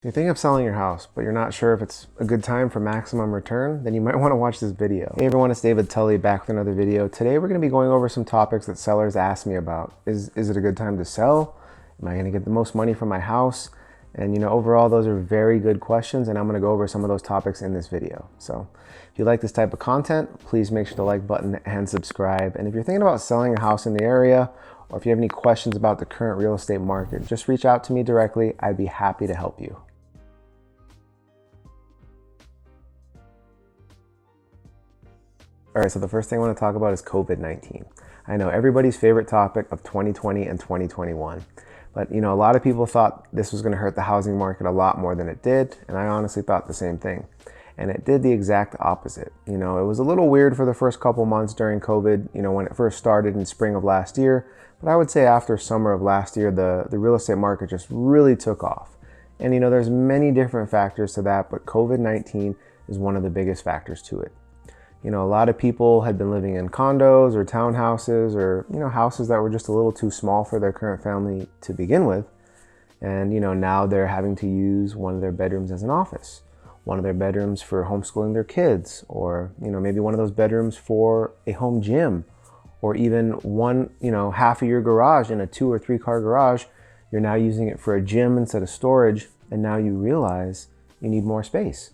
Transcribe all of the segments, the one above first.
If you're thinking of selling your house, but you're not sure if it's a good time for maximum return, then you might want to watch this video. Hey everyone, it's David Tully back with another video. Today we're going to be going over some topics that sellers ask me about. Is it a good time to sell? Am I going to get the most money for my house? And overall, those are very good questions, and I'm going to go over some of those topics in this video. So if you like this type of content, please make sure to like button and subscribe. And if you're thinking about selling a house in the area, or if you have any questions about the current real estate market, just reach out to me directly. I'd be happy to help you. All right, so the first thing I want to talk about is COVID-19. I know everybody's favorite topic of 2020 and 2021. But a lot of people thought this was going to hurt the housing market a lot more than it did, and I honestly thought the same thing. And it did the exact opposite. It was a little weird for the first couple months during COVID, when it first started in spring of last year. But I would say after summer of last year, the real estate market just really took off. And there's many different factors to that, but COVID-19 is one of the biggest factors to it. A lot of people had been living in condos or townhouses or, houses that were just a little too small for their current family to begin with. And, now they're having to use one of their bedrooms as an office, one of their bedrooms for homeschooling their kids, or, maybe one of those bedrooms for a home gym, or even one, half of your garage in a 2 or 3 car garage. You're now using it for a gym instead of storage. And now you realize you need more space.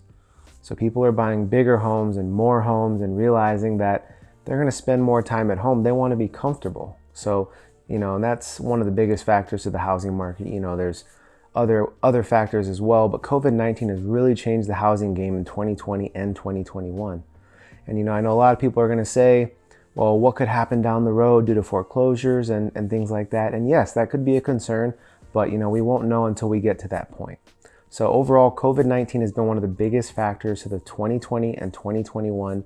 So people are buying bigger homes and more homes and realizing that they're going to spend more time at home. They want to be comfortable. So, and that's one of the biggest factors to the housing market. There's other factors as well, but COVID-19 has really changed the housing game in 2020 and 2021. And, I know a lot of people are going to say, well, what could happen down the road due to foreclosures and things like that? And yes, that could be a concern, but, we won't know until we get to that point. So overall, COVID-19 has been one of the biggest factors to the 2020 and 2021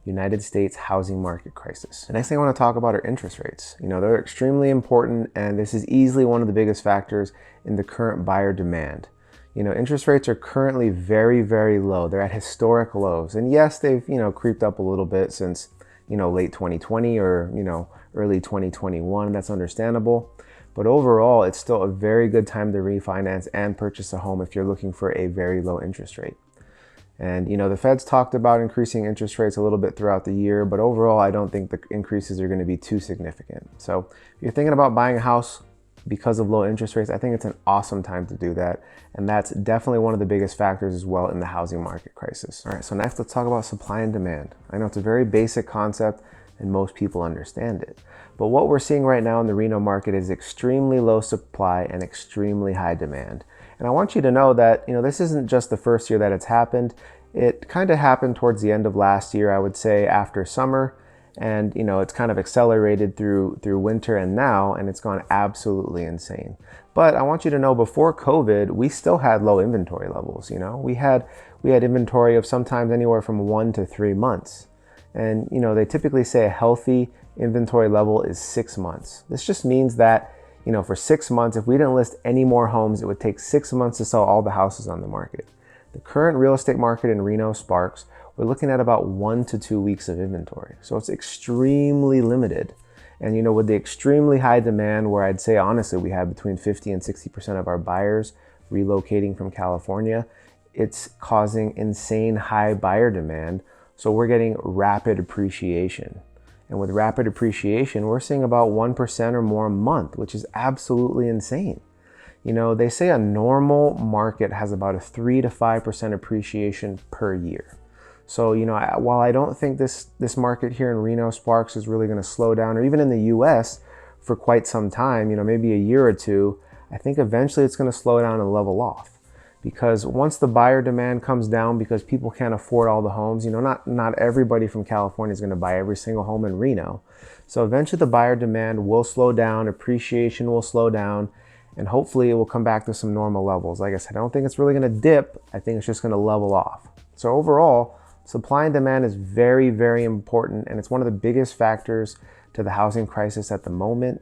United States housing market crisis. The next thing I want to talk about are interest rates. They're extremely important, and this is easily one of the biggest factors in the current buyer demand. Interest rates are currently very, very low. They're at historic lows. And yes, they've, creeped up a little bit since, late 2020 or, early 2021. That's understandable. But overall, it's still a very good time to refinance and purchase a home if you're looking for a very low interest rate. And, the Fed's talked about increasing interest rates a little bit throughout the year, but overall, I don't think the increases are going to be too significant. So if you're thinking about buying a house because of low interest rates, I think it's an awesome time to do that. And that's definitely one of the biggest factors as well in the housing market crisis. All right, so next let's talk about supply and demand. I know it's a very basic concept and most people understand it. But what we're seeing right now in the Reno market is extremely low supply and extremely high demand. And I want you to know that, this isn't just the first year that it's happened. It kind of happened towards the end of last year, I would say after summer. And, it's kind of accelerated through winter and now, and it's gone absolutely insane. But I want you to know before COVID, we still had low inventory levels. We had inventory of sometimes anywhere from 1 to 3 months. And, they typically say a healthy inventory level is 6 months. This just means that, for 6 months, if we didn't list any more homes, it would take 6 months to sell all the houses on the market. The current real estate market in Reno Sparks, we're looking at about 1 to 2 weeks of inventory. So it's extremely limited. And, with the extremely high demand, where I'd say, honestly, we have between 50 and 60% of our buyers relocating from California, it's causing insane high buyer demand. So we're getting rapid appreciation. And with rapid appreciation, we're seeing about 1% or more a month, which is absolutely insane. They say a normal market has about a 3 to 5% appreciation per year. So, while I don't think this market here in Reno Sparks is really going to slow down, or even in the US for quite some time, maybe a year or two, I think eventually it's going to slow down and level off. Because once the buyer demand comes down because people can't afford all the homes, not everybody from California is going to buy every single home in Reno. So eventually the buyer demand will slow down, appreciation will slow down, and hopefully it will come back to some normal levels. Like I said, I don't think it's really going to dip. I think it's just going to level off. So overall, supply and demand is very, very important, and it's one of the biggest factors to the housing crisis at the moment.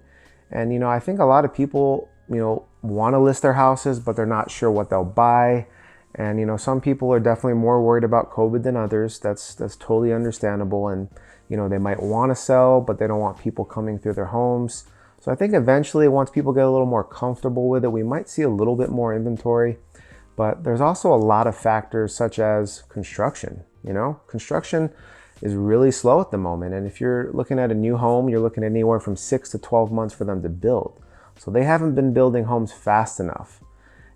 And, I think a lot of people, want to list their houses, but they're not sure what they'll buy. And, some people are definitely more worried about COVID than others. That's totally understandable. And, they might want to sell, but they don't want people coming through their homes. So I think eventually, once people get a little more comfortable with it, we might see a little bit more inventory. But there's also a lot of factors such as construction. Construction is really slow at the moment. And if you're looking at a new home, you're looking at anywhere from 6 to 12 months for them to build. So they haven't been building homes fast enough.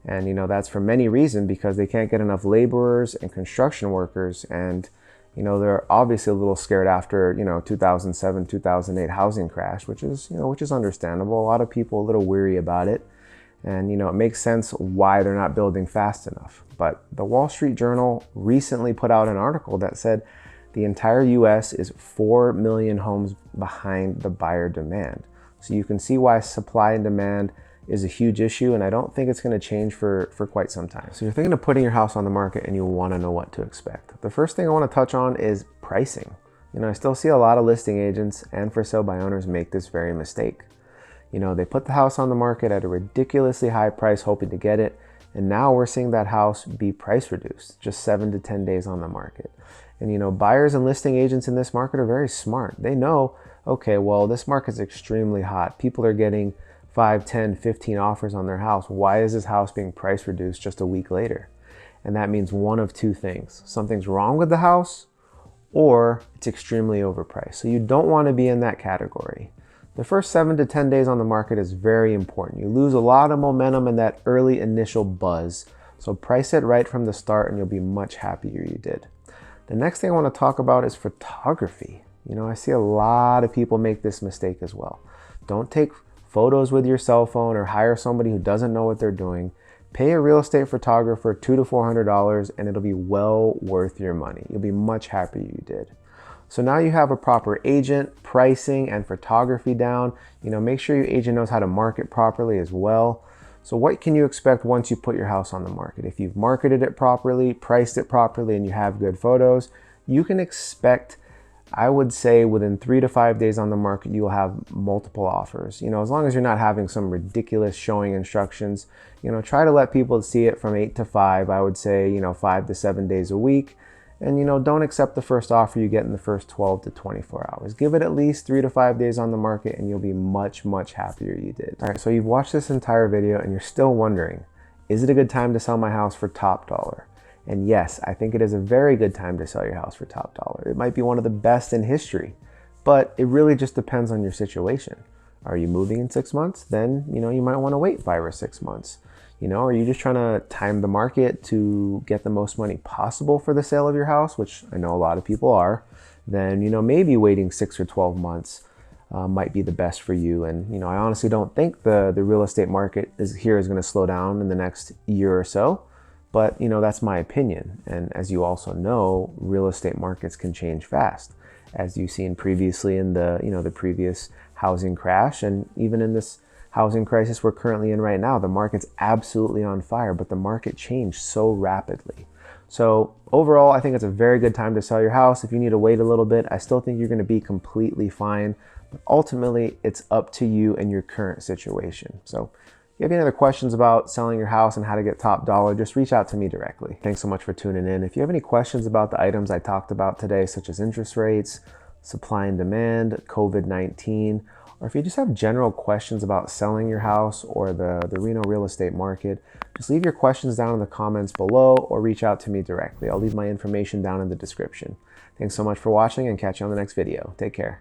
And that's for many reasons, because they can't get enough laborers and construction workers. And they're obviously a little scared after 2007, 2008 housing crash, which is understandable. A lot of people a little weary about it. And it makes sense why they're not building fast enough. But the Wall Street Journal recently put out an article that said the entire US is 4 million homes behind the buyer demand. So you can see why supply and demand is a huge issue, and I don't think it's going to change for quite some time. So you're thinking of putting your house on the market and you want to know what to expect. The first thing I want to touch on is pricing. I still see a lot of listing agents and for sale by owners make this very mistake. They put the house on the market at a ridiculously high price hoping to get it, and now we're seeing that house be price reduced just 7 to 10 days on the market. And buyers and listing agents in this market are very smart. They know, okay, well, this market's extremely hot. People are getting 5, 10, 15 offers on their house. Why is this house being price reduced just a week later? And that means one of two things. Something's wrong with the house, or it's extremely overpriced. So you don't want to be in that category. The first 7 to 10 days on the market is very important. You lose a lot of momentum in that early initial buzz. So price it right from the start and you'll be much happier you did. The next thing I want to talk about is photography. I see a lot of people make this mistake as well. Don't take photos with your cell phone or hire somebody who doesn't know what they're doing. Pay a real estate photographer $200 to $400 and it'll be well worth your money. You'll be much happier you did. So now you have a proper agent, pricing, and photography down. Make sure your agent knows how to market properly as well. So what can you expect once you put your house on the market? If you've marketed it properly, priced it properly, and you have good photos, you can expect, I would say, within 3 to 5 days on the market, you will have multiple offers. As long as you're not having some ridiculous showing instructions, try to let people see it from 8 to 5. I would say, 5 to 7 days a week. And don't accept the first offer you get in the first 12 to 24 hours. Give it at least 3 to 5 days on the market and you'll be much, much happier you did. All right, so you've watched this entire video and you're still wondering, is it a good time to sell my house for top dollar? And yes, I think it is a very good time to sell your house for top dollar. It might be one of the best in history, but it really just depends on your situation. Are you moving in 6 months? Then, you might want to wait 5 or 6 months. Are you just trying to time the market to get the most money possible for the sale of your house, which I know a lot of people are, then, maybe waiting 6 or 12 months might be the best for you. And, I honestly don't think the real estate market is going to slow down in the next year or so. But, that's my opinion. And as you also know, real estate markets can change fast, as you've seen previously in the previous housing crash, and even in this housing crisis we're currently in right now. The market's absolutely on fire, but the market changed so rapidly. So overall, I think it's a very good time to sell your house. If you need to wait a little bit, I still think you're going to be completely fine. But ultimately, it's up to you and your current situation. So if you have any other questions about selling your house and how to get top dollar, just reach out to me directly. Thanks so much for tuning in. If you have any questions about the items I talked about today, such as interest rates, supply and demand, COVID-19, or if you just have general questions about selling your house or the Reno real estate market, just leave your questions down in the comments below or reach out to me directly. I'll leave my information down in the description. Thanks so much for watching and catch you on the next video. Take care.